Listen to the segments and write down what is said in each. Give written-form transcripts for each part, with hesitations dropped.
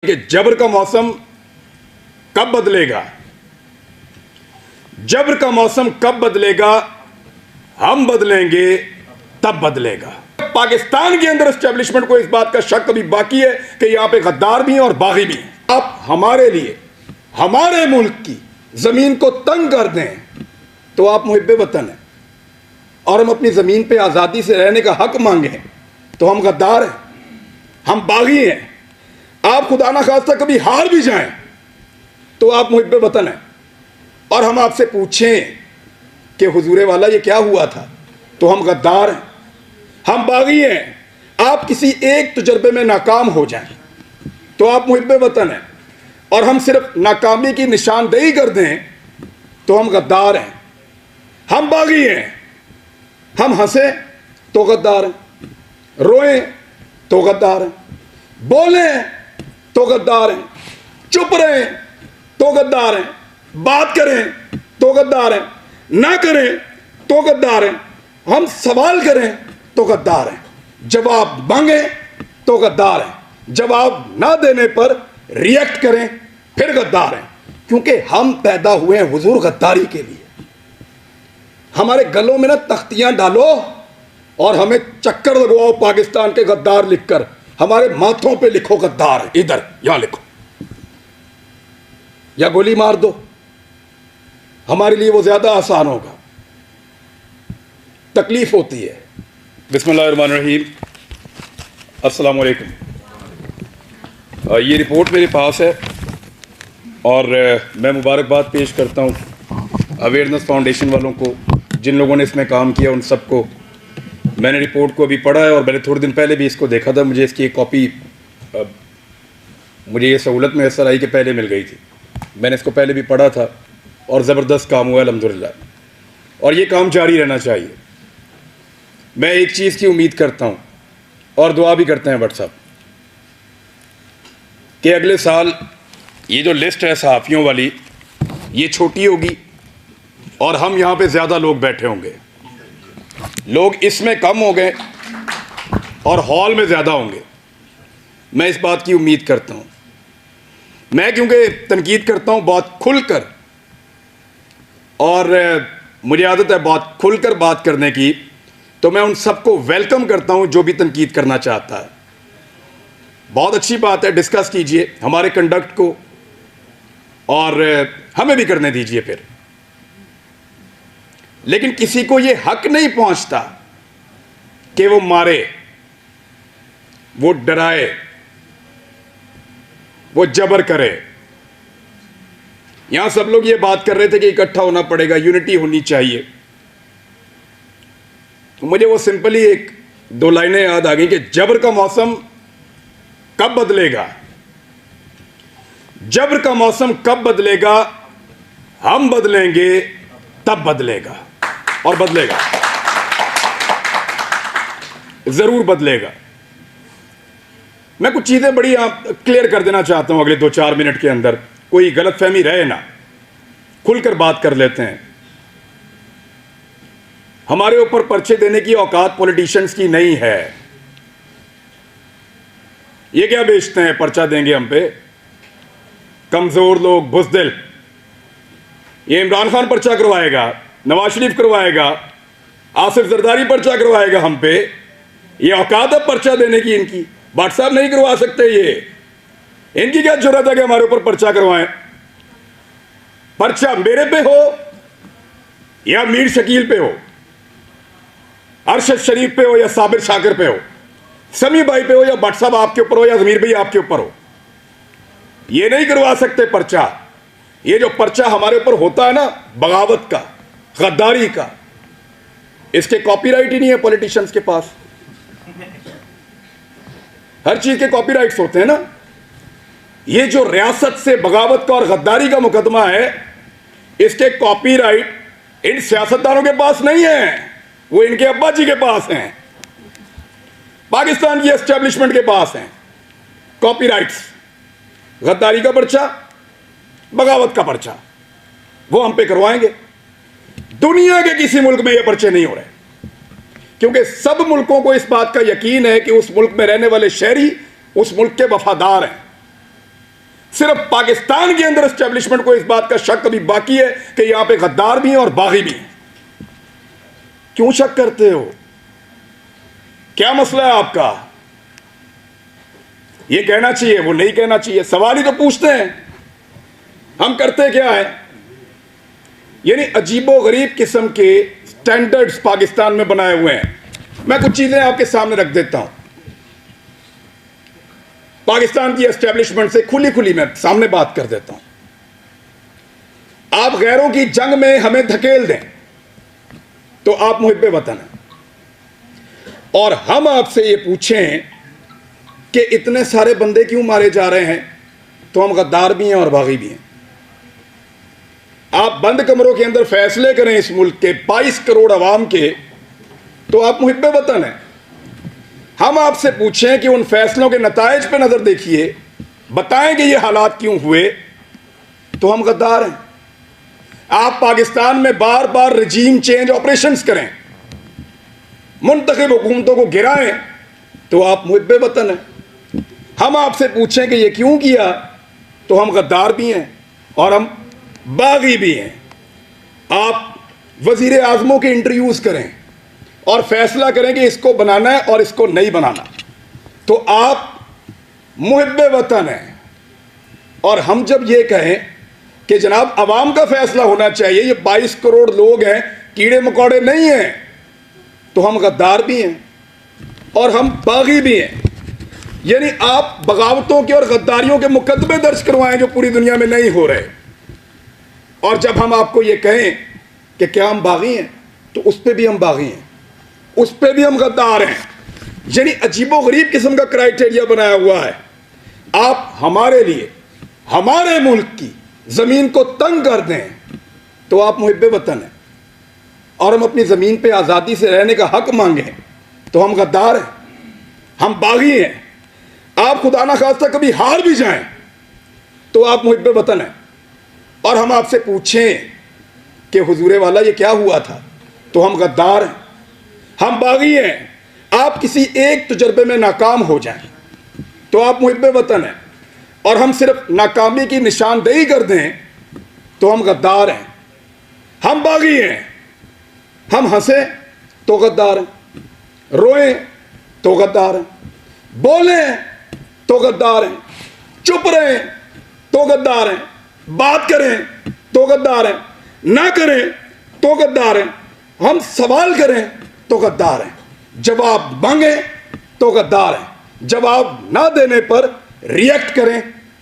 कि जबर का मौसम कब बदलेगा, जबर का मौसम कब बदलेगा, हम बदलेंगे तब बदलेगा। पाकिस्तान के अंदर एस्टेब्लिशमेंट को इस बात का शक अभी बाकी है कि यहां पे गद्दार भी हैं और बागी भी हैं। आप हमारे लिए हमारे मुल्क की जमीन को तंग कर दें तो आप मुहिब्बे वतन हैं, और हम अपनी जमीन पे आजादी से रहने का हक मांगें तो हम गद्दार हैं, हम बागी हैं। आप खुदा ना खास्ता कभी हार भी जाएं तो आप मुहिब्बे वतन हैं, और हम आपसे पूछें कि हुजूरे वाला ये क्या हुआ था तो हम गद्दार हैं, हम बागी हैं। आप किसी एक तजर्बे में नाकाम हो जाएं तो आप मुहिब्बे वतन हैं, और हम सिर्फ नाकामी की निशानदेही कर दें तो हम गद्दार हैं, हम बागी हैं। हम हंसें तो गद्दार हैं, रोएं तो गद्दार हैं, बोलें तो गद्दार हैं, चुप रहें तो गद्दार हैं, बात करें तो गद्दार हैं, ना करें तो गद्दार हैं, हम सवाल करें तो गद्दार हैं, जवाब मांगें तो गद्दार हैं, जवाब ना देने पर रिएक्ट करें फिर गद्दार हैं। क्योंकि हम पैदा हुए हैं हुजूर गद्दारी के लिए। हमारे गलों में ना तख्तियां डालो और हमें चक्कर लगवाओ पाकिस्तान के गद्दार लिखकर, हमारे माथों पे लिखो गद्दार, इधर यहां लिखो, या गोली मार दो, हमारे लिए वो ज्यादा आसान होगा। तकलीफ होती है। बिस्मिल्लाहिर्रहमानिर्रहीम, अस्सलाम वालेकुम। ये रिपोर्ट मेरे पास है और मैं मुबारकबाद पेश करता हूँ अवेयरनेस फाउंडेशन वालों को, जिन लोगों ने इसमें काम किया उन सबको। मैंने रिपोर्ट को अभी पढ़ा है और मैंने थोड़े दिन पहले भी इसको देखा था। मुझे इसकी एक कॉपी, मुझे ये सहूलत मैसर आई कि पहले मिल गई थी। मैंने इसको पहले भी पढ़ा था और ज़बरदस्त काम हुआ अल्हम्दुलिल्लाह, और ये काम जारी रहना चाहिए। मैं एक चीज़ की उम्मीद करता हूँ और दुआ भी करते हैं भट्ट साहब कि अगले साल ये जो लिस्ट है सहाफ़ियों वाली, ये छोटी होगी और हम यहाँ पे ज़्यादा लोग बैठे होंगे। लोग इसमें कम हो गए और हॉल में ज़्यादा होंगे। मैं इस बात की उम्मीद करता हूँ। मैं क्योंकि तनकीद करता हूँ बहुत खुलकर, और मुझे आदत है बहुत खुलकर बात करने की, तो मैं उन सबको वेलकम करता हूँ जो भी तनकीद करना चाहता है। बहुत अच्छी बात है, डिस्कस कीजिए हमारे कंडक्ट को और हमें भी करने दीजिए फिर। लेकिन किसी को यह हक नहीं पहुंचता कि वो मारे, वो डराए, वो जबर करे। यहां सब लोग ये बात कर रहे थे कि इकट्ठा होना पड़ेगा, यूनिटी होनी चाहिए। तो मुझे वो सिंपली एक दो लाइनें याद आ गई कि जबर का मौसम कब बदलेगा, जबर का मौसम कब बदलेगा, हम बदलेंगे तब बदलेगा, और बदलेगा, जरूर बदलेगा। मैं कुछ चीजें बड़ी क्लियर कर देना चाहता हूं अगले 2-4 मिनट के अंदर, कोई गलतफहमी रहे ना, खुलकर बात कर लेते हैं। हमारे ऊपर पर्चे देने की औकात पॉलिटिशियंस की नहीं है। ये क्या बेचते हैं, पर्चा देंगे हम पे, कमजोर लोग, बुज़दिल। ये इमरान खान पर्चा करवाएगा, नवाज शरीफ करवाएगा, आसिफ जरदारी पर्चा करवाएगा हम पे। ये औकात है पर्चा देने की इनकी? भट्ट साहब नहीं करवा सकते। ये इनकी क्या जरूरत है कि हमारे ऊपर पर्चा करवाएं? पर्चा मेरे पे हो या मीर शकील पे हो, अरशद शरीफ पे हो या साबिर शाकिर पे हो, समी भाई पे हो या भट्ट साहब आपके ऊपर हो या जमीर भाई आपके ऊपर हो, ये नहीं करवा सकते पर्चा। ये जो पर्चा हमारे ऊपर होता है ना, बगावत का, गद्दारी का, इसके कॉपीराइट ही नहीं है पॉलिटिशियंस के पास। हर चीज के कॉपीराइट्स होते हैं ना। ये जो रियासत से बगावत का और गद्दारी का मुकदमा है, इसके कॉपीराइट इन सियासतदानों के पास नहीं है, वो इनके अब्बा जी के पास हैं, पाकिस्तान की एस्टेब्लिशमेंट के पास हैं कॉपीराइट्स। गद्दारी का पर्चा, बगावत का पर्चा, वो हम पे करवाएंगे। दुनिया के किसी मुल्क में ये पर्चे नहीं हो रहे, क्योंकि सब मुल्कों को इस बात का यकीन है कि उस मुल्क में रहने वाले शहरी उस मुल्क के वफादार हैं। सिर्फ पाकिस्तान के अंदर एस्टेब्लिशमेंट को इस बात का शक अभी बाकी है कि यहां पे गद्दार भी हैं और बागी भी हैं। क्यों शक करते हो? क्या मसला है आपका? ये कहना चाहिए, वो नहीं कहना चाहिए, सवाल ही तो पूछते हैं। हम करते क्या है? यानी अजीबो गरीब किस्म के स्टैंडर्ड्स पाकिस्तान में बनाए हुए हैं। मैं कुछ चीजें आपके सामने रख देता हूं। पाकिस्तान की एस्टेब्लिशमेंट से खुली खुली मैं सामने बात कर देता हूं। आप गैरों की जंग में हमें धकेल दें तो आप मुहिब्बे वतन हैं, और हम आपसे ये पूछें कि इतने सारे बंदे क्यों मारे जा रहे हैं, तो हम गद्दार भी हैं और बागी भी हैं। आप बंद कमरों के अंदर फैसले करें इस मुल्क के 22 करोड़ अवाम के, तो आप मुहिब्बे वतन हैं। हम आपसे पूछें कि उन फैसलों के नताइज पे नजर देखिए, बताएं कि ये हालात क्यों हुए, तो हम गद्दार हैं। आप पाकिस्तान में बार बार रजीम चेंज ऑपरेशंस करें, मुंतखब हुकूमतों को गिराएं, तो आप मुहिब्बे वतन हैं। हम आपसे पूछें कि ये क्यों किया, तो हम गद्दार भी हैं और हम बागी भी हैं। आप वजीर आजमों के इंटरव्यूज करें और फैसला करें कि इसको बनाना है और इसको नहीं बनाना, तो आप मुहिब्बे वतन हैं। और हम जब ये कहें कि जनाब अवाम का फैसला होना चाहिए, ये 22 करोड़ लोग हैं, कीड़े मकोड़े नहीं हैं, तो हम गद्दार भी हैं और हम बागी भी हैं। यानी आप बगावतों के और गद्दारियों के मुकदमे दर्ज करवाएं जो पूरी दुनिया में नहीं हो रहे, और जब हम आपको ये कहें कि क्या हम बागी हैं, तो उस पर भी हम बागी हैं, उस पर भी हम गद्दार हैं। यानी अजीबो गरीब किस्म का क्राइटेरिया बनाया हुआ है। आप हमारे लिए, हमारे मुल्क की जमीन को तंग कर दें, तो आप मुहिब्बे वतन हैं, और हम अपनी जमीन पे आज़ादी से रहने का हक मांगें, तो हम गद्दार हैं, हम बागी हैं। आप खुदा ना खास्ता कभी हार भी जाएं, तो आप मुहिब्बे वतन हैं। और हम आपसे पूछें कि हुजूरे वाला ये क्या हुआ था, तो हम गद्दार हैं, हम बागी हैं। आप किसी एक तजर्बे में नाकाम हो जाएं, तो आप मुहिब्बे वतन हैं, और हम सिर्फ नाकामी की निशानदेही कर दें, तो हम गद्दार हैं, हम बागी हैं। हम हंसें तो गद्दार हैं, रोएं तो गद्दार हैं, बोलें तो गद्दार हैं, चुप रहें तो गद्दार हैं, बात करें तो गद्दार हैं, ना करें तो गद्दार हैं, हम सवाल करें तो गद्दार हैं, जवाब मांगें तो गद्दार हैं, जवाब ना देने पर रिएक्ट करें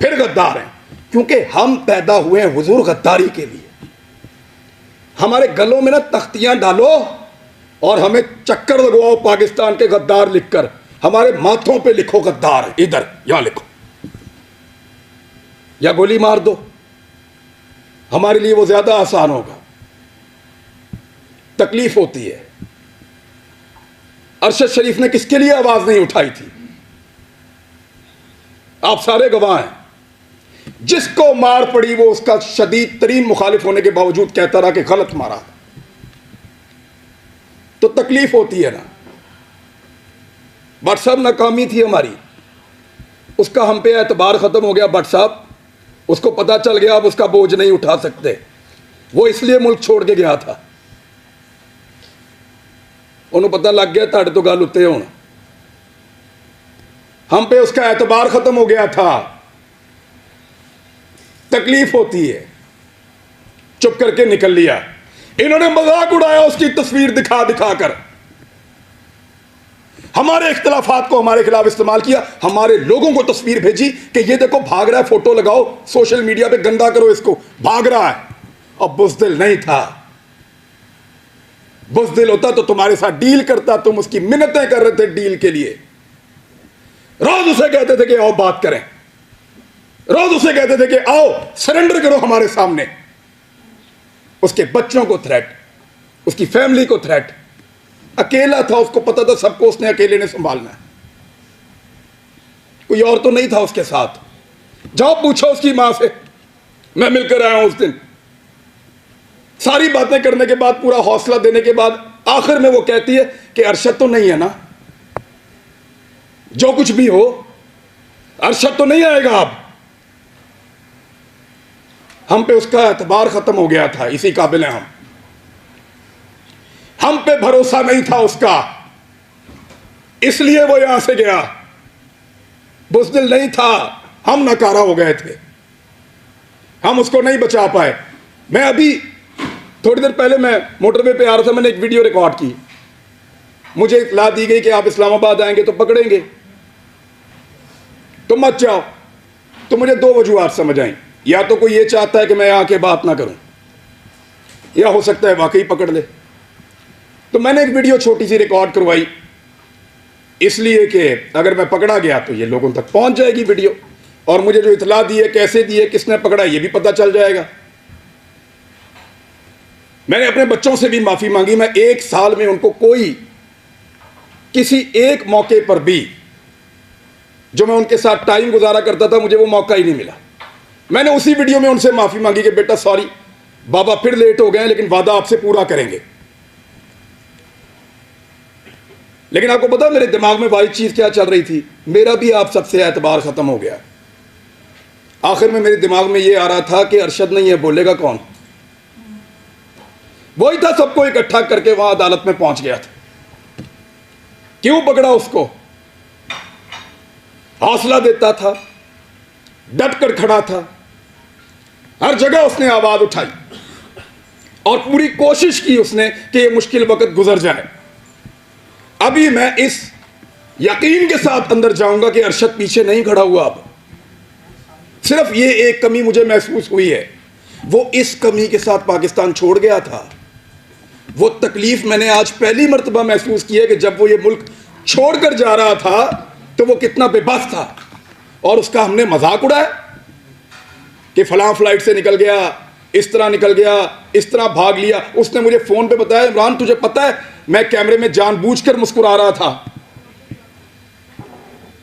फिर गद्दार हैं। क्योंकि हम पैदा हुए हैं हुजूर गद्दारी के लिए। हमारे गलों में ना तख्तियां डालो और हमें चक्कर लगवाओ पाकिस्तान के गद्दार लिखकर, हमारे माथों पे लिखो गद्दार, इधर यहां लिखो, या गोली मार दो, हमारे लिए वो ज्यादा आसान होगा। तकलीफ होती है। अरशद शरीफ ने किसके लिए आवाज नहीं उठाई थी? आप सारे गवाह हैं। जिसको मार पड़ी वो उसका शदीद तरीन मुखालिफ होने के बावजूद कहता रहा कि गलत मारा, तो तकलीफ होती है ना। भट्ट साहब नाकामी थी हमारी, उसका हम पे एतबार खत्म हो गया। भट्ट साहब, उसको पता चल गया अब उसका बोझ नहीं उठा सकते, वो इसलिए मुल्क छोड़ के गया था। उन्हें पता लग गया ताड़े तो गल उत्ते होना, हम पे उसका एतबार खत्म हो गया था। तकलीफ होती है, चुप करके निकल लिया। इन्होंने मजाक उड़ाया उसकी तस्वीर दिखा दिखा कर, हमारे इख्तिलाफात को हमारे खिलाफ इस्तेमाल किया, हमारे लोगों को तस्वीर भेजी कि ये देखो भाग रहा है, फोटो लगाओ सोशल मीडिया पे, गंदा करो इसको, भाग रहा है। अब बुज़दिल नहीं था, बुज़दिल होता तो तुम्हारे साथ डील करता, तुम उसकी मिन्नतें कर रहे थे डील के लिए। रोज उसे कहते थे कि आओ बात करें, रोज उसे कहते थे कि आओ सरेंडर करो हमारे सामने। उसके बच्चों को थ्रेट, उसकी फैमिली को थ्रेट। अकेला था, उसको पता था सबको उसने अकेले ने संभालना है, कोई और तो नहीं था उसके साथ। जाओ पूछो उसकी मां से, मैं मिलकर आया हूं उस दिन। सारी बातें करने के बाद, पूरा हौसला देने के बाद, आखिर में वो कहती है कि अरशद तो नहीं है ना, जो कुछ भी हो अरशद तो नहीं आएगा अब। हम पे उसका एतबार खत्म हो गया था, इसी काबिल हैं हम पे भरोसा नहीं था उसका, इसलिए वो यहां से गया। बुज़दिल नहीं था, हम नकारा हो गए थे, हम उसको नहीं बचा पाए। मैं अभी थोड़ी देर पहले मैं मोटरवे पे आ रहा था, मैंने एक वीडियो रिकॉर्ड की। मुझे इत्तला दी गई कि आप इस्लामाबाद आएंगे तो पकड़ेंगे, तो मत जाओ। तो मुझे दो वजूहात समझ आई, या तो कोई ये चाहता है कि मैं आके बात ना करूं, या हो सकता है वाकई पकड़ ले। तो मैंने एक वीडियो छोटी सी रिकॉर्ड करवाई, इसलिए कि अगर मैं पकड़ा गया तो ये लोगों तक पहुंच जाएगी वीडियो, और मुझे जो इत्तला दी है, कैसे दी है, किसने पकड़ा, ये भी पता चल जाएगा। मैंने अपने बच्चों से भी माफी मांगी। मैं 1 साल में उनको कोई किसी एक मौके पर भी जो मैं उनके साथ टाइम गुजारा करता था, मुझे वो मौका ही नहीं मिला। मैंने उसी वीडियो में उनसे माफी मांगी कि बेटा सॉरी, बाबा फिर लेट हो गए, लेकिन वादा आपसे पूरा करेंगे। लेकिन आपको पता मेरे दिमाग में वाली चीज क्या चल रही थी, मेरा भी आप सबसे एतबार खत्म हो गया। आखिर में मेरे दिमाग में यह आ रहा था कि अरशद नहीं है, बोलेगा कौन। वही था, सबको इकट्ठा करके वहां अदालत में पहुंच गया था। क्यों पकड़ा उसको? हौसला देता था, डट कर खड़ा था, हर जगह उसने आवाज उठाई और पूरी कोशिश की उसने कि यह मुश्किल वक्त गुजर जाए। अभी मैं इस यकीन के साथ अंदर जाऊंगा कि अरशद पीछे नहीं खड़ा हुआ। अब सिर्फ ये एक कमी मुझे महसूस हुई है, वो इस कमी के साथ पाकिस्तान छोड़ गया था। वो तकलीफ मैंने आज पहली मर्तबा महसूस की है कि जब वो ये मुल्क छोड़कर जा रहा था तो वो कितना बेबस था, और उसका हमने मजाक उड़ाया कि फलां फ्लाइट से निकल गया, इस तरह निकल गया, इस तरह भाग लिया। उसने मुझे फोन पे बताया, इमरान तुझे पता है मैं कैमरे में जानबूझकर मुस्कुरा रहा था,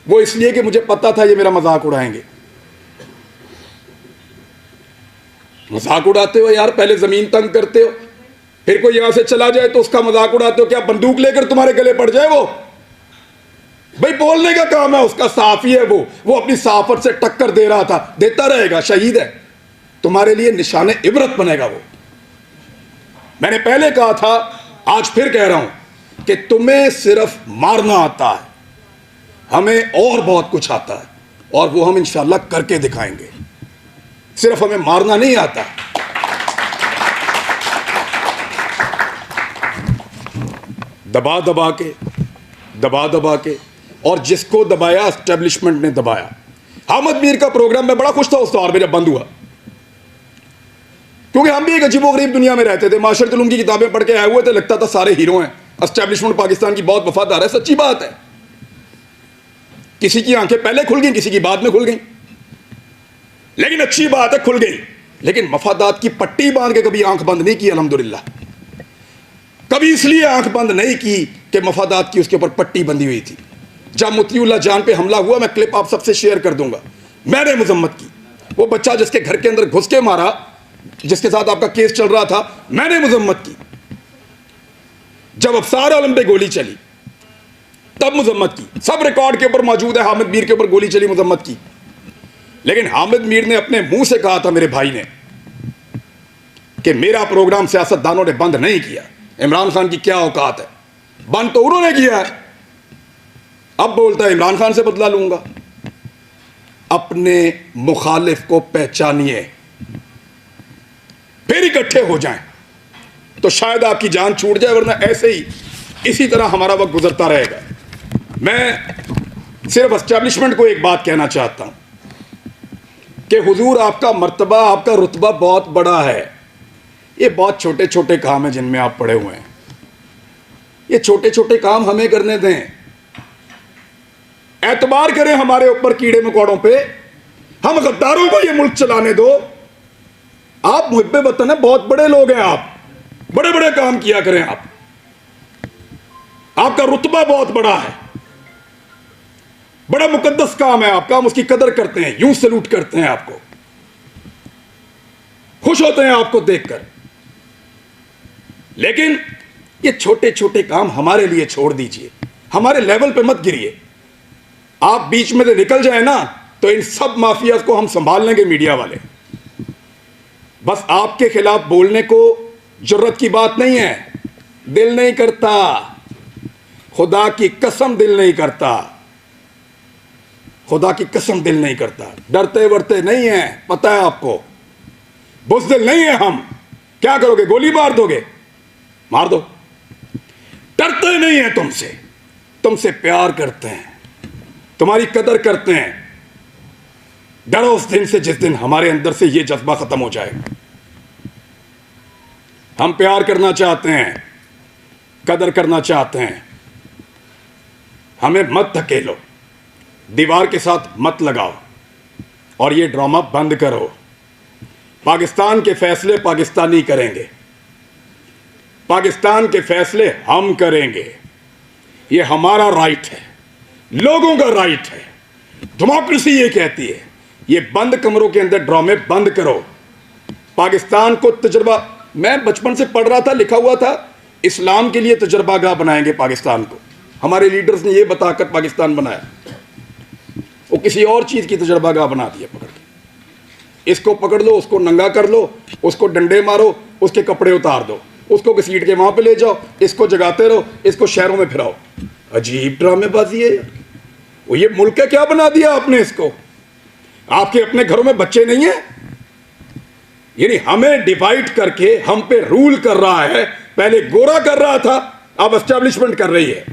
वो इसलिए कि मुझे पता था ये मेरा मजाक उड़ाएंगे। मजाक उड़ाते हो यार, पहले जमीन तंग करते हो, फिर कोई यहां से चला जाए तो उसका मजाक उड़ाते हो। क्या बंदूक लेकर तुम्हारे गले पड़ जाए वो? भाई बोलने का काम है उसका, साफी है वो अपनी साफत से टक्कर दे रहा था, देता रहेगा, शहीद है, तुम्हारे लिए निशाने इबरत बनेगा वो। मैंने पहले कहा था, आज फिर कह रहा हूं कि तुम्हें सिर्फ मारना आता है, हमें और बहुत कुछ आता है, और वो हम इंशाल्लाह करके दिखाएंगे। सिर्फ हमें मारना नहीं आता। दबा दबा के और जिसको दबाया एस्टेब्लिशमेंट ने दबाया। हामिद मीर का प्रोग्राम में बड़ा खुश था उस दौर में जब बंद हुआ, क्योंकि हम भी एक अजीबोगरीब दुनिया में रहते थे। माशरत उलूम की किताबें पढ़ के आए हुए थे, लगता था सारे हीरो हैं, एस्टेब्लिशमेंट पाकिस्तान की बहुत वफादार है। सच्ची बात है, किसी की आंखें पहले खुल गई, किसी की बाद में खुल गई, लेकिन अच्छी बात है खुल गई। लेकिन मफादात की पट्टी बांध के कभी आंख बंद नहीं की, अल्हम्दुलिल्लाह। कभी इसलिए आंख बंद नहीं की कि मफादात की उसके ऊपर पट्टी बंधी हुई थी। जब मुतीउल्लाह जान पे हमला हुआ, मैं क्लिप आप सबसे शेयर कर दूंगा, मैंने मजम्मत की। वो बच्चा जिसके घर के अंदर घुस के मारा, जिसके साथ आपका केस चल रहा था, मैंने मजम्मत की। जब अफसार आलम पे गोली चली तब मजम्मत की, सब रिकॉर्ड के ऊपर मौजूद है। हामिद मीर के ऊपर गोली चली, मजम्मत की। लेकिन हामिद मीर ने अपने मुंह से कहा था, मेरे भाई ने, कि मेरा प्रोग्राम सियासतदानों ने बंद नहीं किया। इमरान खान की क्या औकात है, बंद तो उन्होंने किया है। अब बोलता है इमरान खान से बदला लूंगा। अपने मुखालिफ को पहचानिए, फिर इकट्ठे हो जाएं, तो शायद आपकी जान छूट जाए, वरना ऐसे ही इसी तरह हमारा वक्त गुजरता रहेगा। मैं सिर्फ एस्टेब्लिशमेंट को एक बात कहना चाहता हूं कि हुजूर आपका मर्तबा, आपका रुतबा बहुत बड़ा है। ये बहुत छोटे छोटे काम हैं जिनमें आप पड़े हुए हैं। ये छोटे छोटे काम हमें करने दें, एतबार करें हमारे ऊपर कीड़े मकोड़ों पे, हम गद्दारों को ये मुल्क चलाने दो। आप मुहिब्बे वतन है, बहुत बड़े लोग हैं आप, बड़े बड़े काम किया करें आप, आपका रुतबा बहुत बड़ा है, बड़ा मुकद्दस काम है आपका, हम उसकी कदर करते हैं, यूं सलूट करते हैं आपको, खुश होते हैं आपको देखकर। लेकिन ये छोटे छोटे काम हमारे लिए छोड़ दीजिए, हमारे लेवल पे मत गिरिए। आप बीच में से निकल जाए ना, तो इन सब माफिया को हम संभाल लेंगे, मीडिया वाले। बस आपके खिलाफ बोलने को जरूरत की बात नहीं है, दिल नहीं करता, खुदा की कसम दिल नहीं करता, खुदा की कसम दिल नहीं करता। डरते वरते नहीं है, पता है आपको, बुज़दिल नहीं है हम। क्या करोगे, गोली मार दोगे, मार दो। डरते नहीं है तुमसे, तुमसे प्यार करते हैं, तुम्हारी कदर करते हैं। डरो उस दिन से जिस दिन हमारे अंदर से यह जज्बा खत्म हो जाएगा। हम प्यार करना चाहते हैं, कदर करना चाहते हैं, हमें मत धकेलो, दीवार के साथ मत लगाओ और ये ड्रामा बंद करो। पाकिस्तान के फैसले पाकिस्तानी करेंगे, पाकिस्तान के फैसले हम करेंगे। ये हमारा राइट है, लोगों का राइट है, डेमोक्रेसी ये कहती है। ये बंद कमरों के अंदर ड्रामे बंद करो। पाकिस्तान को तजर्बा, मैं बचपन से पढ़ रहा था, लिखा हुआ था इस्लाम के लिए तजर्बागाह बनाएंगे पाकिस्तान को। हमारे लीडर्स ने ये बताकर पाकिस्तान बनाया, वो किसी और चीज़ की तजर्बागाह बना दिया पकड़ के। इसको पकड़ लो, उसको नंगा कर लो, उसको डंडे मारो, उसके कपड़े उतार दो, उसको घसीट के वहाँ पे ले जाओ, इसको जगाते रहो, इसको शहरों में फिराओ। अजीब ड्रामेबाजी है यार। वो ये मुल्क क्या बना दिया आपने इसको। आपके अपने घरों में बच्चे नहीं हैं, यानी हमें डिवाइड करके हम पे रूल कर रहा है। पहले गोरा कर रहा था, अब एस्टेब्लिशमेंट कर रही है।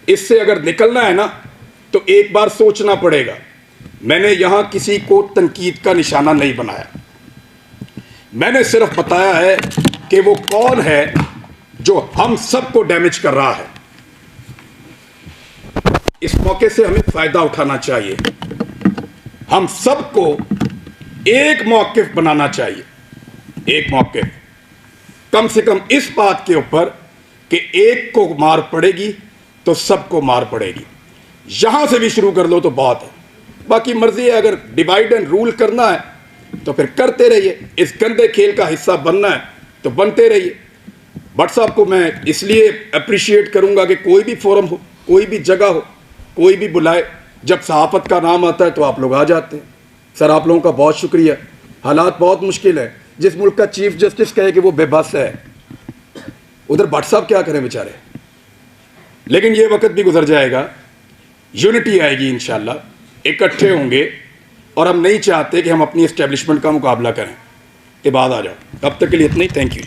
इससे अगर निकलना है ना तो एक बार सोचना पड़ेगा। मैंने यहां किसी को तनकीद का निशाना नहीं बनाया, मैंने सिर्फ बताया है कि वो कौन है जो हम सबको डैमेज कर रहा है। इस मौके से हमें फायदा उठाना चाहिए, हम सबको एक मौक़िफ़ बनाना चाहिए। एक मौक़िफ़ कम से कम इस बात के ऊपर कि एक को मार पड़ेगी तो सबको मार पड़ेगी। यहां से भी शुरू कर लो तो बहुत है, बाकी मर्जी है। अगर डिवाइड एंड रूल करना है तो फिर करते रहिए, इस गंदे खेल का हिस्सा बनना है तो बनते रहिए। भट्ट साहब को मैं इसलिए अप्रिशिएट करूंगा कि कोई भी फोरम हो, कोई भी जगह हो, कोई भी बुलाए, जब सहाफ़त का नाम आता है तो आप लोग आ जाते हैं। सर आप लोगों का बहुत शुक्रिया। हालात बहुत मुश्किल है, जिस मुल्क का चीफ जस्टिस कहे कि वो बेबस है, उधर भट्ट साहब क्या करें बेचारे। लेकिन ये वक्त भी गुजर जाएगा, यूनिटी आएगी इंशाल्लाह, इकट्ठे होंगे। और हम नहीं चाहते कि हम अपनी एस्टेब्लिशमेंट का मुकाबला करें। के बाद आ जाओ, तब तक के लिए इतना ही, थैंक यू।